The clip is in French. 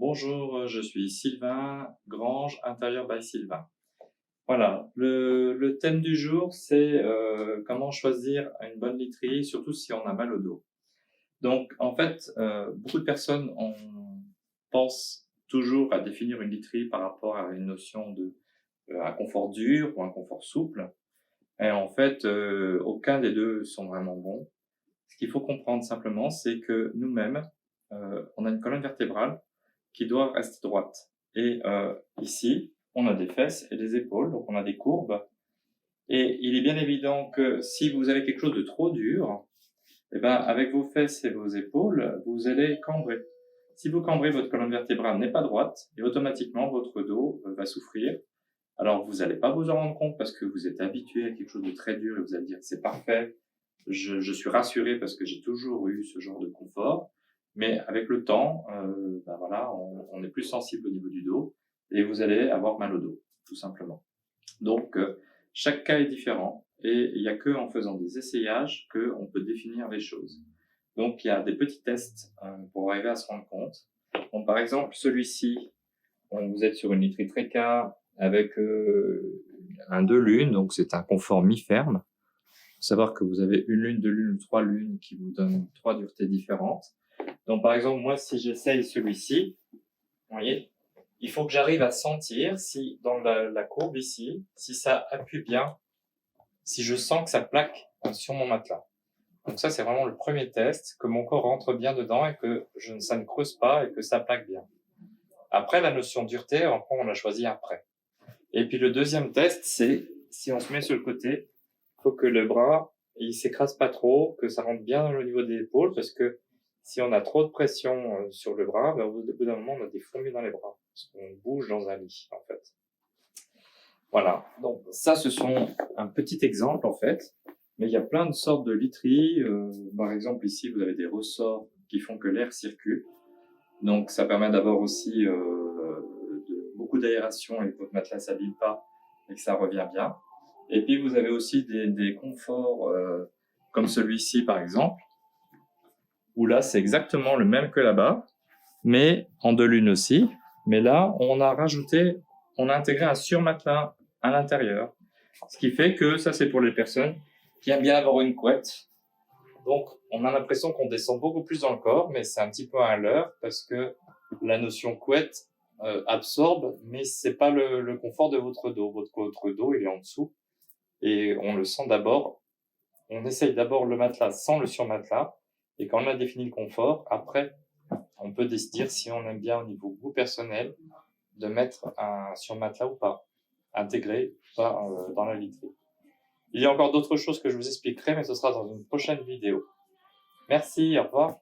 Bonjour, je suis Sylvain, Grange, intérieur by Sylvain. Voilà, le thème du jour, c'est comment choisir une bonne literie, surtout si on a mal au dos. Donc, en fait, beaucoup de personnes pensent toujours à définir une literie par rapport à une notion de un confort dur ou un confort souple. Et en fait, aucun des deux sont vraiment bons. Ce qu'il faut comprendre simplement, c'est que nous-mêmes, on a une colonne vertébrale qui doit rester droite. Et ici, on a des fesses et des épaules, donc on a des courbes. Et il est bien évident que si vous avez quelque chose de trop dur, eh ben, avec vos fesses et vos épaules, vous allez cambrer. Si vous cambrez, votre colonne vertébrale n'est pas droite et automatiquement votre dos va souffrir. Alors vous n'allez pas vous en rendre compte parce que vous êtes habitué à quelque chose de très dur et vous allez dire c'est parfait, je suis rassuré parce que j'ai toujours eu ce genre de confort. Mais avec le temps, ben voilà, on est plus sensible au niveau du dos et vous allez avoir mal au dos, tout simplement. Donc, chaque cas est différent et il n'y a que en faisant des essayages qu'on peut définir les choses. Donc, il y a des petits tests pour arriver à se rendre compte. Donc, par exemple, celui-ci, vous êtes sur une literie Tréca avec un 2 lunes, donc c'est un confort mi-ferme. Il faut savoir que vous avez une lune, deux lunes, trois lunes qui vous donnent trois duretés différentes. Donc, par exemple, moi, si j'essaye celui-ci, vous voyez, il faut que j'arrive à sentir si, dans la courbe ici, si ça appuie bien, si je sens que ça plaque sur mon matelas. Donc ça, c'est vraiment le premier test, que mon corps rentre bien dedans et que ça ne creuse pas et que ça plaque bien. Après, la notion de dureté, on l'a choisi après. Et puis le deuxième test, c'est si on se met sur le côté, il faut que le bras, il s'écrase pas trop, que ça rentre bien au niveau des épaules, parce que si on a trop de pression sur le bras, ben, au bout d'un moment, on a des fourmis dans les bras, parce qu'on bouge dans un lit, en fait. Voilà. Donc ça, ce sont un petit exemple, en fait. Mais il y a plein de sortes de literies. Par exemple, ici, vous avez des ressorts qui font que l'air circule. Donc, ça permet d'avoir aussi beaucoup d'aération et que votre matelas s'abîme pas et que ça revient bien. Et puis, vous avez aussi des conforts comme celui-ci, par exemple, où là, c'est exactement le même que là-bas, mais en deux lunes aussi. Mais là, on a intégré un surmatelas à l'intérieur. Ce qui fait que ça, c'est pour les personnes qui aiment bien avoir une couette. Donc, on a l'impression qu'on descend beaucoup plus dans le corps, mais c'est un petit peu un leurre parce que la notion couette absorbe, mais c'est pas le confort de votre dos. Votre dos, il est en dessous et on le sent d'abord. On essaye d'abord le matelas sans le surmatelas et quand on a défini le confort, après, on peut décider si on aime bien au niveau goût personnel de mettre un surmatelas ou pas, intégré ou pas dans la literie. Il y a encore d'autres choses que je vous expliquerai, mais ce sera dans une prochaine vidéo. Merci, au revoir.